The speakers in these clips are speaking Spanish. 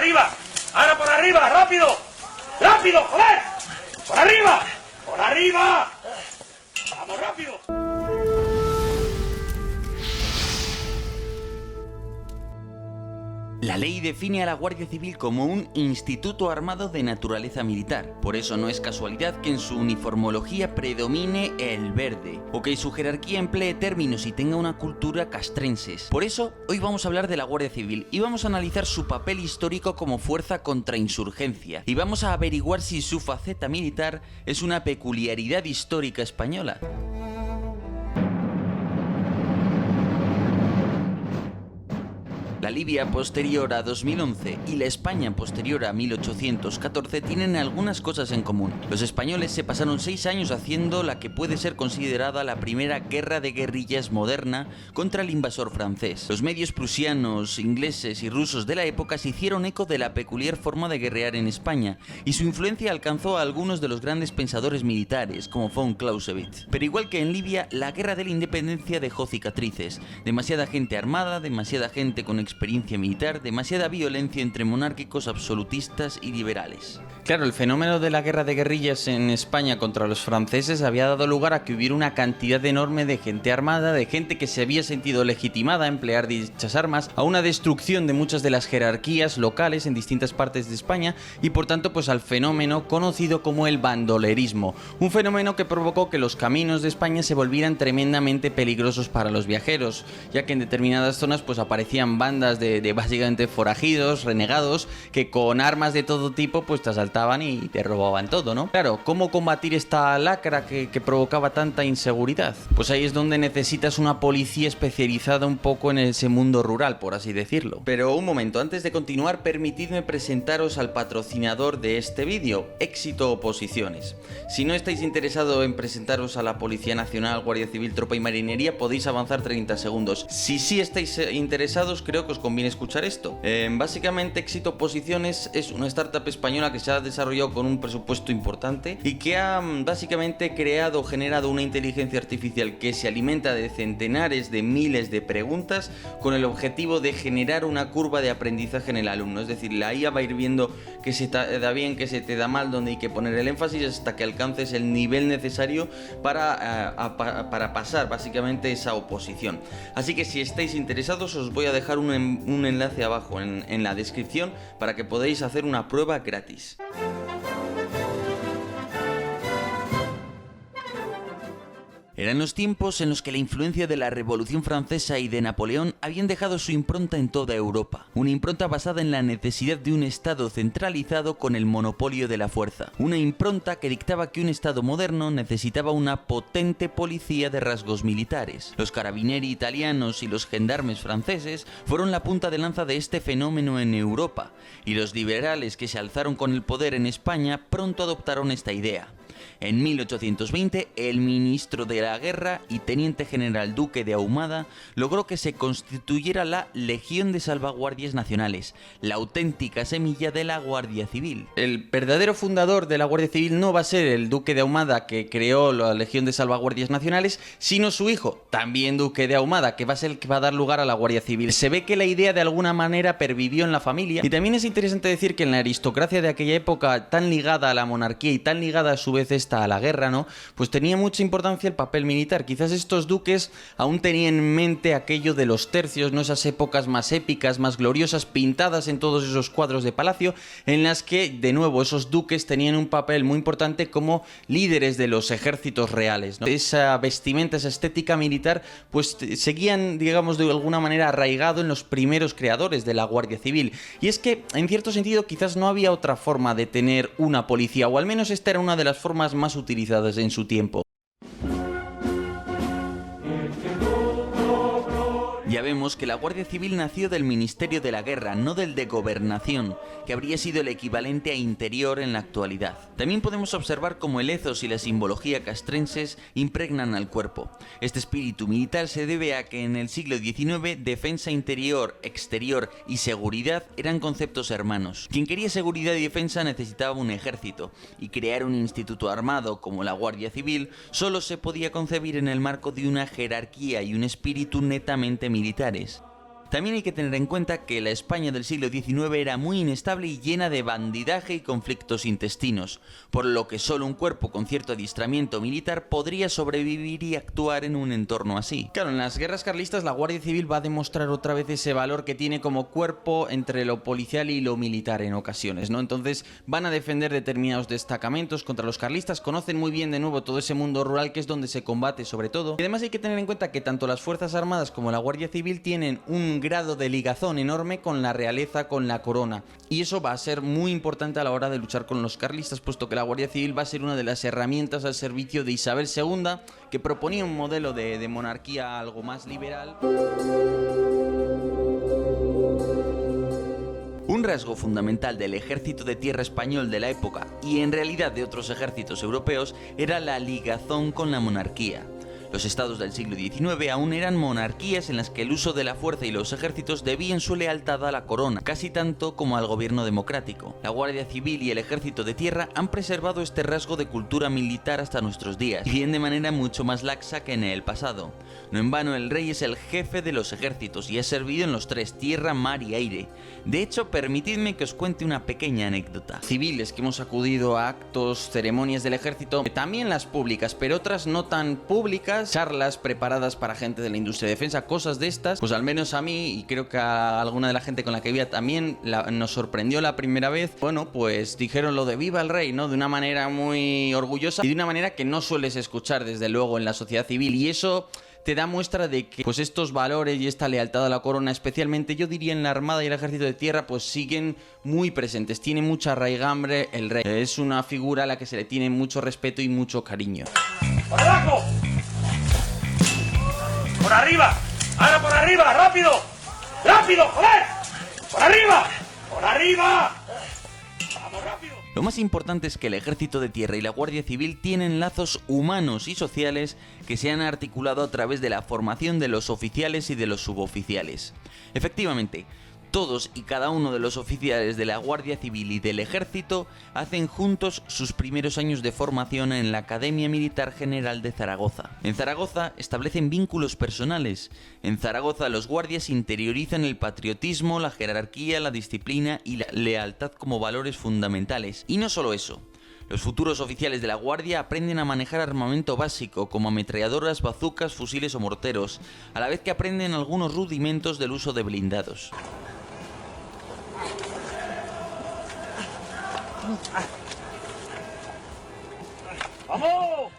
arriba. Ahora por arriba, rápido. Rápido, joder. Por arriba. Por arriba. Vamos rápido. La ley define a la Guardia Civil como un instituto armado de naturaleza militar. Por eso no es casualidad que en su uniformología predomine el verde, o que su jerarquía emplee términos y tenga una cultura castrenses. Por eso, hoy vamos a hablar de la Guardia Civil y vamos a analizar su papel histórico como fuerza contra insurgencia. Y vamos a averiguar si su faceta militar es una peculiaridad histórica española. La Libia posterior a 2011 y la España posterior a 1814 tienen algunas cosas en común. Los españoles se pasaron 6 años haciendo la que puede ser considerada la primera guerra de guerrillas moderna contra el invasor francés. Los medios prusianos, ingleses y rusos de la época se hicieron eco de la peculiar forma de guerrear en España, y su influencia alcanzó a algunos de los grandes pensadores militares, como von Clausewitz. Pero igual que en Libia, la guerra de la independencia dejó cicatrices. Demasiada gente armada, demasiada gente con experiencia militar, demasiada violencia entre monárquicos, absolutistas y liberales. Claro, el fenómeno de la guerra de guerrillas en España contra los franceses había dado lugar a que hubiera una cantidad enorme de gente armada, de gente que se había sentido legitimada a emplear dichas armas, a una destrucción de muchas de las jerarquías locales en distintas partes de España y por tanto pues al fenómeno conocido como el bandolerismo, un fenómeno que provocó que los caminos de España se volvieran tremendamente peligrosos para los viajeros, ya que en determinadas zonas pues aparecían bandas de básicamente forajidos, renegados, que con armas de todo tipo pues te asaltaban y te robaban todo, ¿no? Claro, ¿cómo combatir esta lacra que provocaba tanta inseguridad? Pues ahí es donde necesitas una policía especializada un poco en ese mundo rural, por así decirlo. Pero un momento, antes de continuar, permitidme presentaros al patrocinador de este vídeo, Éxito Oposiciones. Si no estáis interesados en presentaros a la Policía Nacional, Guardia Civil, Tropa y Marinería, podéis avanzar 30 segundos. Si sí estáis interesados, creo que os conviene escuchar esto. Básicamente, Éxito Oposiciones es una startup española que se ha desarrollado con un presupuesto importante y que ha básicamente generado una inteligencia artificial que se alimenta de centenares de miles de preguntas con el objetivo de generar una curva de aprendizaje en el alumno. Es decir, la IA va a ir viendo que se te da bien, que se te da mal, donde hay que poner el énfasis hasta que alcances el nivel necesario para pasar básicamente esa oposición. Así que si estáis interesados, os voy a dejar un enlace abajo en la descripción para que podáis hacer una prueba gratis. Eran los tiempos en los que la influencia de la Revolución Francesa y de Napoleón habían dejado su impronta en toda Europa. Una impronta basada en la necesidad de un Estado centralizado con el monopolio de la fuerza. Una impronta que dictaba que un Estado moderno necesitaba una potente policía de rasgos militares. Los carabinieri italianos y los gendarmes franceses fueron la punta de lanza de este fenómeno en Europa, y los liberales que se alzaron con el poder en España pronto adoptaron esta idea. En 1820, el ministro de la Guerra y teniente general duque de Ahumada logró que se constituyera la Legión de Salvaguardias Nacionales, la auténtica semilla de la Guardia Civil. El verdadero fundador de la Guardia Civil no va a ser el duque de Ahumada que creó la Legión de Salvaguardias Nacionales, sino su hijo, también duque de Ahumada, que va a ser el que va a dar lugar a la Guardia Civil. Se ve que la idea de alguna manera pervivió en la familia, y también es interesante decir que en la aristocracia de aquella época, tan ligada a la monarquía y tan ligada a su vez a la guerra, ¿no? Pues tenía mucha importancia el papel militar. Quizás estos duques aún tenían en mente aquello de los tercios, ¿no? Esas épocas más épicas, más gloriosas, pintadas en todos esos cuadros de palacio, en las que, de nuevo, esos duques tenían un papel muy importante como líderes de los ejércitos reales, ¿no? Esa vestimenta, esa estética militar, pues seguían, digamos, de alguna manera arraigado en los primeros creadores de la Guardia Civil. Y es que, en cierto sentido, quizás no había otra forma de tener una policía, o al menos esta era una de las formas más utilizadas en su tiempo. Ya vemos que la Guardia Civil nació del Ministerio de la Guerra, no del de Gobernación, que habría sido el equivalente a Interior en la actualidad. También podemos observar cómo el ethos y la simbología castrenses impregnan al cuerpo. Este espíritu militar se debe a que en el siglo XIX defensa interior, exterior y seguridad eran conceptos hermanos. Quien quería seguridad y defensa necesitaba un ejército, y crear un instituto armado como la Guardia Civil solo se podía concebir en el marco de una jerarquía y un espíritu netamente militares. También hay que tener en cuenta que la España del siglo XIX era muy inestable y llena de bandidaje y conflictos intestinos, por lo que solo un cuerpo con cierto adiestramiento militar podría sobrevivir y actuar en un entorno así. Claro, en las guerras carlistas la Guardia Civil va a demostrar otra vez ese valor que tiene como cuerpo entre lo policial y lo militar en ocasiones, ¿no? Entonces van a defender determinados destacamentos contra los carlistas, conocen muy bien de nuevo todo ese mundo rural que es donde se combate sobre todo. Y además hay que tener en cuenta que tanto las Fuerzas Armadas como la Guardia Civil tienen un grado de ligazón enorme con la realeza, con la corona, y eso va a ser muy importante a la hora de luchar con los carlistas, puesto que la Guardia Civil va a ser una de las herramientas al servicio de Isabel II, que proponía un modelo de monarquía algo más liberal. Un rasgo fundamental del ejército de tierra español de la época, y en realidad de otros ejércitos europeos, era la ligazón con la monarquía. Los estados del siglo XIX aún eran monarquías en las que el uso de la fuerza y los ejércitos debían su lealtad a la corona, casi tanto como al gobierno democrático. La Guardia Civil y el ejército de tierra han preservado este rasgo de cultura militar hasta nuestros días, y bien de manera mucho más laxa que en el pasado. No en vano el rey es el jefe de los ejércitos y ha servido en los tres: tierra, mar y aire. De hecho, permitidme que os cuente una pequeña anécdota. Civiles que hemos acudido a actos, ceremonias del ejército, también las públicas, pero otras no tan públicas, charlas preparadas para gente de la industria de defensa, cosas de estas, pues al menos a mí, y creo que a alguna de la gente con la que vivía también, nos sorprendió la primera vez. Bueno, pues dijeron lo de viva el rey, ¿no? De una manera muy orgullosa y de una manera que no sueles escuchar desde luego en la sociedad civil, y eso te da muestra de que pues estos valores y esta lealtad a la corona, especialmente yo diría en la Armada y el Ejército de Tierra, pues siguen muy presentes. Tiene mucha raigambre el rey. Es una figura a la que se le tiene mucho respeto y mucho cariño. ¡Por abajo! ¡Por arriba! ¡Ahora por arriba! ¡Rápido! ¡Rápido, joder! ¡Por arriba! ¡Por arriba! ¡Vamos rápido! Lo más importante es que el Ejército de Tierra y la Guardia Civil tienen lazos humanos y sociales que se han articulado a través de la formación de los oficiales y de los suboficiales. Efectivamente, todos y cada uno de los oficiales de la Guardia Civil y del Ejército hacen juntos sus primeros años de formación en la Academia Militar General de Zaragoza. En Zaragoza establecen vínculos personales. En Zaragoza los guardias interiorizan el patriotismo, la jerarquía, la disciplina y la lealtad como valores fundamentales. Y no solo eso. Los futuros oficiales de la Guardia aprenden a manejar armamento básico como ametralladoras, bazucas, fusiles o morteros, a la vez que aprenden algunos rudimentos del uso de blindados. ¡Vamos!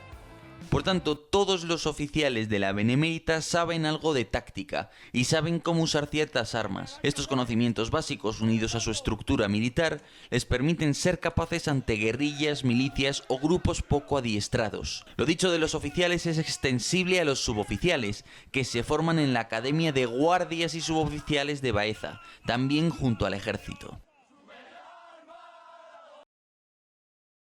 Por tanto, todos los oficiales de la Benemérita saben algo de táctica y saben cómo usar ciertas armas. Estos conocimientos básicos, unidos a su estructura militar, les permiten ser capaces ante guerrillas, milicias o grupos poco adiestrados. Lo dicho de los oficiales es extensible a los suboficiales, que se forman en la Academia de Guardias y Suboficiales de Baeza, también junto al ejército.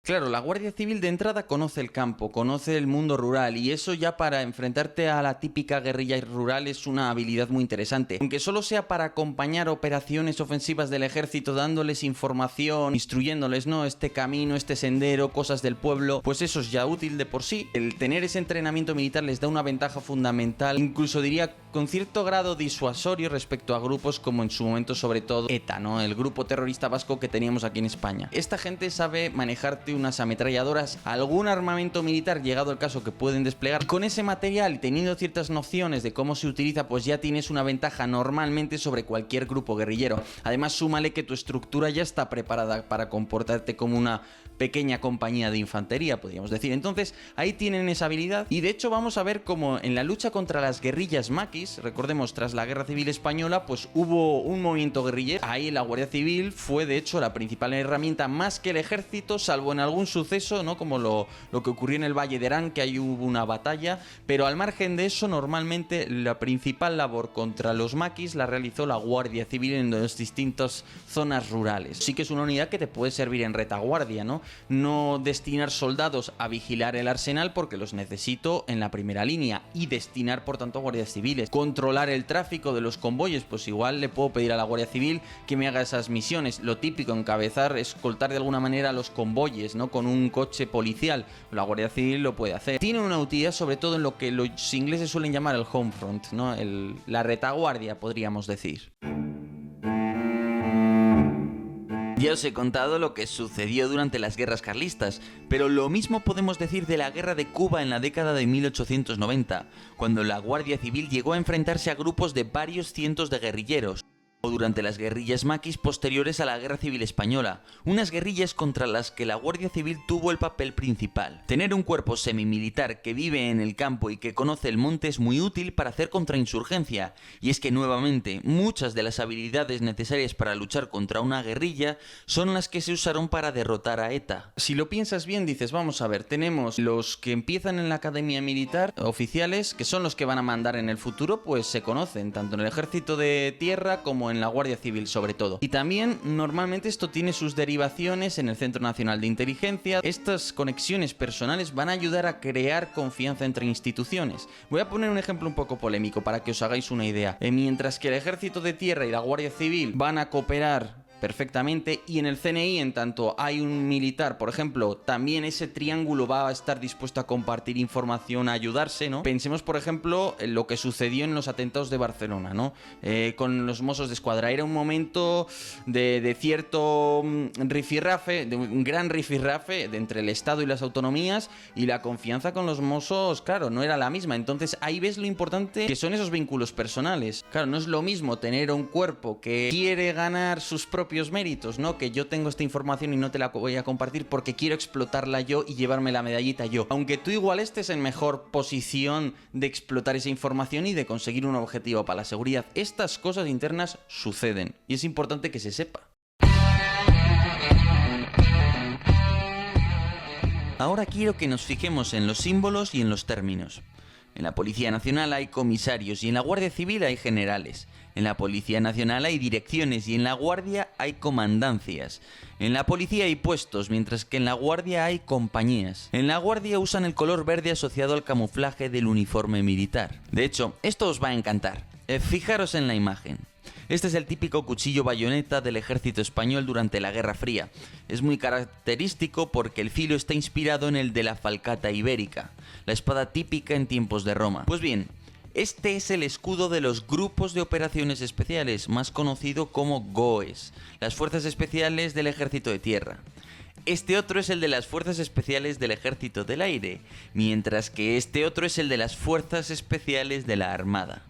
Claro, la Guardia Civil de entrada conoce el campo, conoce el mundo rural, y eso ya para enfrentarte a la típica guerrilla rural es una habilidad muy interesante. Aunque solo sea para acompañar operaciones ofensivas del ejército, dándoles información, instruyéndoles, ¿no? Este camino, este sendero, cosas del pueblo, pues eso es ya útil de por sí. El tener ese entrenamiento militar les da una ventaja fundamental, incluso diría con cierto grado disuasorio respecto a grupos como en su momento sobre todo ETA, ¿no? El grupo terrorista vasco que teníamos aquí en España. Esta gente sabe manejarte unas ametralladoras, algún armamento militar llegado el caso que pueden desplegar. Y con ese material y teniendo ciertas nociones de cómo se utiliza, pues ya tienes una ventaja normalmente sobre cualquier grupo guerrillero. Además, súmale que tu estructura ya está preparada para comportarte como una pequeña compañía de infantería, podríamos decir. Entonces, ahí tienen esa habilidad. Y de hecho vamos a ver cómo en la lucha contra las guerrillas maquis, recordemos, tras la Guerra Civil Española, pues hubo un movimiento guerrillero. Ahí la Guardia Civil fue de hecho la principal herramienta, más que el ejército, salvo en algún suceso, ¿no? Como lo que ocurrió en el Valle de Arán, que ahí hubo una batalla. Pero al margen de eso, normalmente la principal labor contra los maquis la realizó la Guardia Civil en las distintas zonas rurales. Sí que es una unidad que te puede servir en retaguardia, ¿no? No destinar soldados a vigilar el arsenal porque los necesito en la primera línea, y destinar por tanto guardias civiles. controlar el tráfico de los convoyes, pues igual le puedo pedir a la Guardia Civil que me haga esas misiones. Lo típico, encabezar, escoltar de alguna manera a los convoyes, ¿no? Con un coche policial. La Guardia Civil lo puede hacer. Tiene una utilidad sobre todo en lo que los ingleses suelen llamar el home front, ¿no? La retaguardia, podríamos decir. Ya os he contado lo que sucedió durante las guerras carlistas, pero lo mismo podemos decir de la guerra de Cuba en la década de 1890, cuando la Guardia Civil llegó a enfrentarse a grupos de varios cientos de guerrilleros. O durante las guerrillas maquis posteriores a la Guerra Civil Española, unas guerrillas contra las que la Guardia Civil tuvo el papel principal. Tener un cuerpo semimilitar que vive en el campo y que conoce el monte es muy útil para hacer contrainsurgencia, y es que nuevamente muchas de las habilidades necesarias para luchar contra una guerrilla son las que se usaron para derrotar a ETA. Si lo piensas bien dices, vamos a ver, tenemos los que empiezan en la academia militar, oficiales, que son los que van a mandar en el futuro, pues se conocen, tanto en el ejército de tierra como en la Guardia Civil sobre todo. Y también normalmente esto tiene sus derivaciones en el Centro Nacional de Inteligencia. Estas conexiones personales van a ayudar a crear confianza entre instituciones. Voy a poner un ejemplo un poco polémico para que os hagáis una idea. Mientras que el Ejército de Tierra y la Guardia Civil van a cooperar perfectamente, y en el CNI, en tanto hay un militar, por ejemplo, también ese triángulo va a estar dispuesto a compartir información, a ayudarse, ¿no? Pensemos, por ejemplo, en lo que sucedió en los atentados de Barcelona, ¿no? Con los Mossos de Escuadra. Era un momento de cierto rifirrafe, de un gran rifirrafe entre el Estado y las autonomías, y la confianza con los Mossos, claro, no era la misma. Entonces ahí ves lo importante que son esos vínculos personales. Claro, no es lo mismo tener un cuerpo que quiere ganar sus propios méritos, ¿no? Que yo tengo esta información y no te la voy a compartir porque quiero explotarla yo y llevarme la medallita yo. Aunque tú igual estés en mejor posición de explotar esa información y de conseguir un objetivo para la seguridad. Estas cosas internas suceden y es importante que se sepa. Ahora quiero que nos fijemos en los símbolos y en los términos. En la Policía Nacional hay comisarios y en la Guardia Civil hay generales. En la Policía Nacional hay direcciones y en la Guardia hay comandancias. En la Policía hay puestos, mientras que en la Guardia hay compañías. En la Guardia usan el color verde asociado al camuflaje del uniforme militar. De hecho, esto os va a encantar. Fijaros en la imagen. Este es el típico cuchillo bayoneta del ejército español durante la Guerra Fría. Es muy característico porque el filo está inspirado en el de la falcata ibérica, la espada típica en tiempos de Roma. Pues bien, este es el escudo de los grupos de operaciones especiales, más conocido como GOES, las Fuerzas Especiales del Ejército de Tierra. Este otro es el de las Fuerzas Especiales del Ejército del Aire, mientras que este otro es el de las Fuerzas Especiales de la Armada.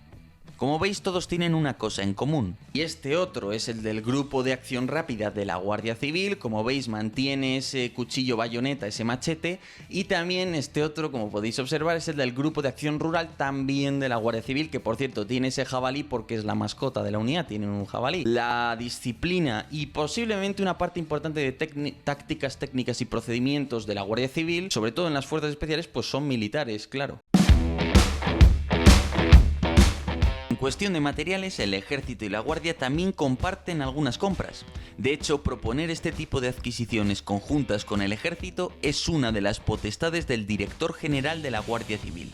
Como veis, todos tienen una cosa en común. Y este otro es el del Grupo de Acción Rápida de la Guardia Civil. Como veis, mantiene ese cuchillo bayoneta, ese machete. Y también este otro, como podéis observar, es el del Grupo de Acción Rural, también de la Guardia Civil, que por cierto tiene ese jabalí porque es la mascota de la unidad, tienen un jabalí. La disciplina y posiblemente una parte importante de tácticas, técnicas y procedimientos de la Guardia Civil, sobre todo en las fuerzas especiales, pues son militares, claro. En cuestión de materiales, el ejército y la guardia también comparten algunas compras. De hecho, proponer este tipo de adquisiciones conjuntas con el ejército es una de las potestades del director general de la Guardia Civil.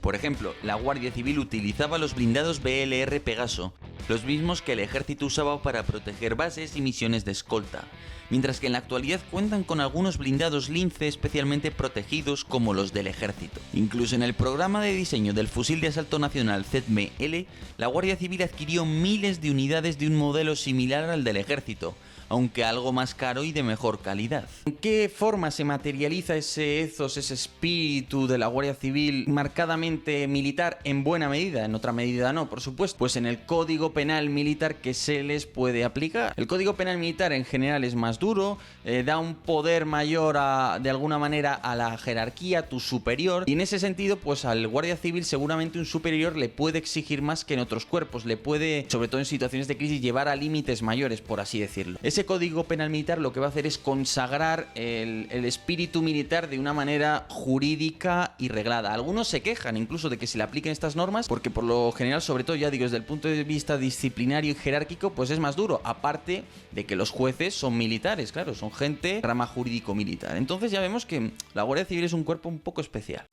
Por ejemplo, la Guardia Civil utilizaba los blindados BLR Pegaso, los mismos que el ejército usaba para proteger bases y misiones de escolta, mientras que en la actualidad cuentan con algunos blindados Lince especialmente protegidos como los del ejército. Incluso en el programa de diseño del fusil de asalto nacional ZEDME-L, la Guardia Civil adquirió miles de unidades de un modelo similar al del ejército, aunque algo más caro y de mejor calidad. ¿En qué forma se materializa ese ethos, ese espíritu de la Guardia Civil marcadamente militar? En buena medida, en otra medida no, por supuesto. Pues en el Código Penal Militar que se les puede aplicar. El Código Penal Militar en general es más duro, da un poder mayor de alguna manera a la jerarquía, a tu superior, y en ese sentido pues al Guardia Civil seguramente un superior le puede exigir más que en otros cuerpos, le puede, sobre todo en situaciones de crisis, llevar a límites mayores, por así decirlo. Ese Código Penal Militar lo que va a hacer es consagrar el espíritu militar de una manera jurídica y reglada. Algunos se quejan incluso de que se le apliquen estas normas porque por lo general, sobre todo ya digo, desde el punto de vista disciplinario y jerárquico, pues es más duro, aparte de que los jueces son militares, claro, son gente rama jurídico-militar. Entonces ya vemos que la Guardia Civil es un cuerpo un poco especial.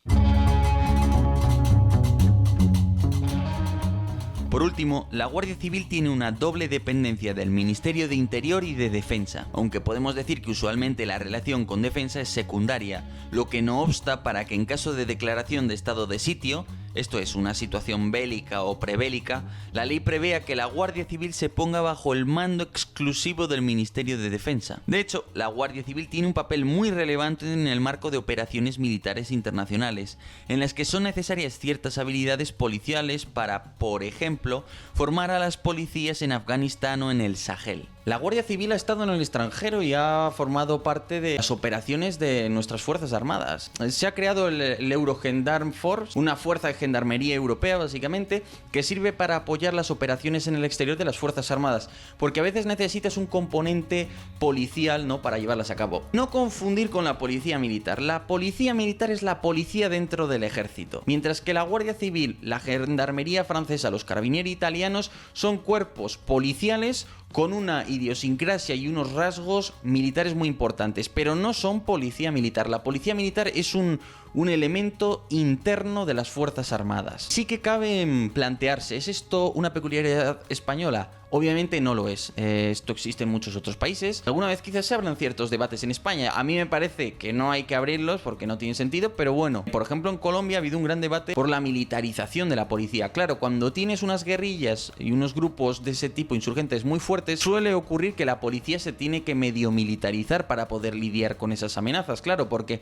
Por último, la Guardia Civil tiene una doble dependencia del Ministerio de Interior y de Defensa, aunque podemos decir que usualmente la relación con Defensa es secundaria, lo que no obsta para que en caso de declaración de estado de sitio, esto es, una situación bélica o prebélica, la ley prevea que la Guardia Civil se ponga bajo el mando exclusivo del Ministerio de Defensa. De hecho, la Guardia Civil tiene un papel muy relevante en el marco de operaciones militares internacionales, en las que son necesarias ciertas habilidades policiales para, por ejemplo, formar a las policías en Afganistán o en el Sahel. La Guardia Civil ha estado en el extranjero y ha formado parte de las operaciones de nuestras Fuerzas Armadas. Se ha creado el Eurogendarm Force, una fuerza de gendarmería europea básicamente, que sirve para apoyar las operaciones en el exterior de las Fuerzas Armadas, porque a veces necesitas un componente policial, ¿no?, para llevarlas a cabo. No confundir con la policía militar. La policía militar es la policía dentro del ejército, mientras que la Guardia Civil, la gendarmería francesa, los carabinieri italianos son cuerpos policiales con una idiosincrasia y unos rasgos militares muy importantes, pero no son policía militar. La policía militar es un elemento interno de las Fuerzas Armadas. Sí que cabe plantearse, ¿es esto una peculiaridad española? Obviamente no lo es. Esto existe en muchos otros países. Alguna vez quizás se abran ciertos debates en España. A mí me parece que no hay que abrirlos porque no tienen sentido, pero bueno. Por ejemplo, en Colombia ha habido un gran debate por la militarización de la policía. Claro, cuando tienes unas guerrillas y unos grupos de ese tipo insurgentes muy fuertes, suele ocurrir que la policía se tiene que medio militarizar para poder lidiar con esas amenazas. Claro, porque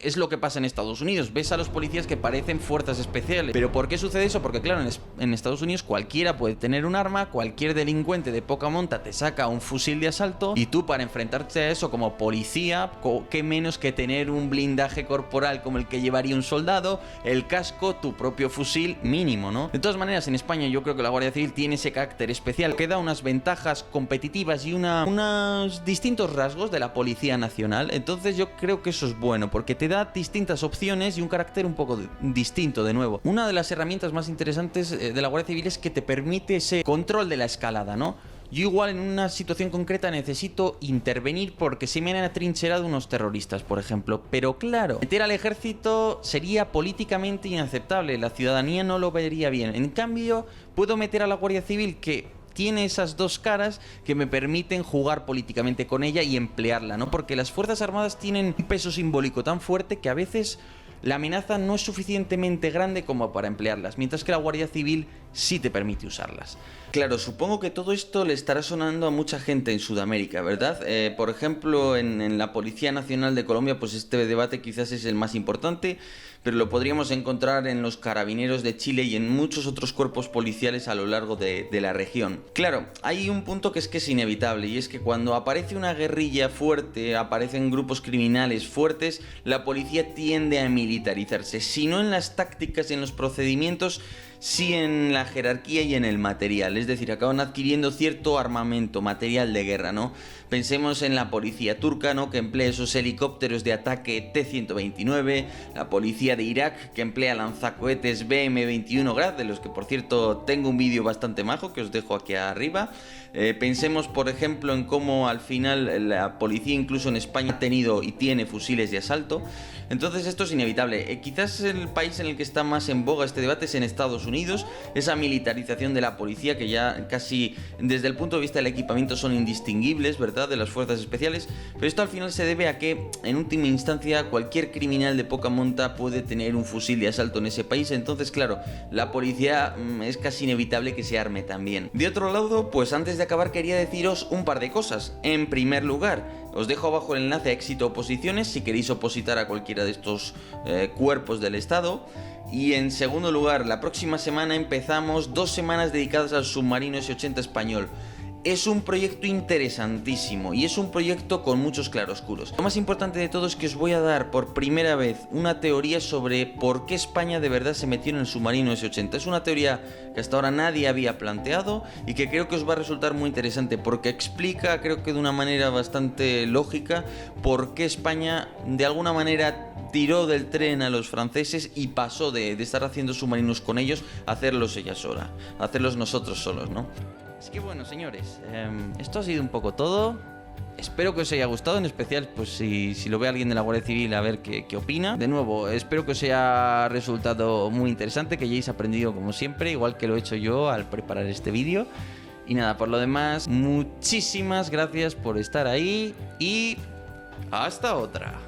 es lo que pasa en Estados Unidos. Ves a los policías que parecen fuerzas especiales. ¿Pero por qué sucede eso? Porque claro, en Estados Unidos cualquiera puede tener un arma, cualquier delincuente de poca monta te saca un fusil de asalto y tú, para enfrentarte a eso como policía, qué menos que tener un blindaje corporal como el que llevaría un soldado, el casco, tu propio fusil mínimo, ¿no? De todas maneras, en España yo creo que la Guardia Civil tiene ese carácter especial que da unas ventajas competitivas y unos distintos rasgos de la Policía Nacional. Entonces yo creo que eso es bueno porque te da distintas opciones y un carácter un poco distinto de nuevo. Una de las herramientas más interesantes de la Guardia Civil es que te permite ese control de la escalada, ¿no? Yo igual en una situación concreta necesito intervenir porque se me han atrincherado unos terroristas, por ejemplo. Pero claro, meter al ejército sería políticamente inaceptable, la ciudadanía no lo vería bien. En cambio, puedo meter a la Guardia Civil, que tiene esas dos caras que me permiten jugar políticamente con ella y emplearla, ¿no? Porque las Fuerzas Armadas tienen un peso simbólico tan fuerte que a veces la amenaza no es suficientemente grande como para emplearlas, mientras que la Guardia Civil sí te permite usarlas. Claro, supongo que todo esto le estará sonando a mucha gente en Sudamérica, ¿verdad? Por ejemplo, en la Policía Nacional de Colombia, pues este debate quizás es el más importante, pero lo podríamos encontrar en los Carabineros de Chile y en muchos otros cuerpos policiales a lo largo de la región. Claro, hay un punto que es inevitable, y es que cuando aparece una guerrilla fuerte, aparecen grupos criminales fuertes, la policía tiende a militarizarse, si no en las tácticas y en los procedimientos, sí en la jerarquía y en el material. Es decir, acaban adquiriendo cierto armamento, material de guerra, ¿no? Pensemos en la policía turca, ¿no?, que emplea esos helicópteros de ataque T-129, la policía de Irak, que emplea lanzacohetes BM-21 Grad, de los que por cierto tengo un vídeo bastante majo que os dejo aquí arriba. Pensemos por ejemplo en cómo al final la policía incluso en España ha tenido y tiene fusiles de asalto. Entonces esto es inevitable. Quizás el país en el que está más en boga este debate es en Estados Unidos, esa militarización de la policía que ya casi desde el punto de vista del equipamiento son indistinguibles, ¿verdad?, de las fuerzas especiales, pero esto al final se debe a que en última instancia cualquier criminal de poca monta puede tener un fusil de asalto en ese país. Entonces claro, la policía es casi inevitable que se arme también. De otro lado, pues antes de acabar quería deciros un par de cosas. En primer lugar, os dejo abajo el enlace a Éxito Oposiciones si queréis opositar a cualquiera de estos cuerpos del Estado. Y en segundo lugar, la próxima semana empezamos 2 semanas dedicadas al submarino S-80 español. Es un proyecto interesantísimo y es un proyecto con muchos claroscuros. Lo más importante de todo es que os voy a dar por primera vez una teoría sobre por qué España de verdad se metió en el submarino S-80. Es una teoría que hasta ahora nadie había planteado y que creo que os va a resultar muy interesante porque explica, creo que de una manera bastante lógica, por qué España de alguna manera tiró del tren a los franceses y pasó de estar haciendo submarinos con ellos a hacerlos ella sola, a hacerlos nosotros solos, ¿no? Así que bueno, señores, esto ha sido un poco todo. Espero que os haya gustado, en especial pues si lo ve alguien de la Guardia Civil, a ver qué opina. De nuevo, espero que os haya resultado muy interesante, que hayáis aprendido como siempre, igual que lo he hecho yo al preparar este vídeo. Y nada, por lo demás, muchísimas gracias por estar ahí y hasta otra.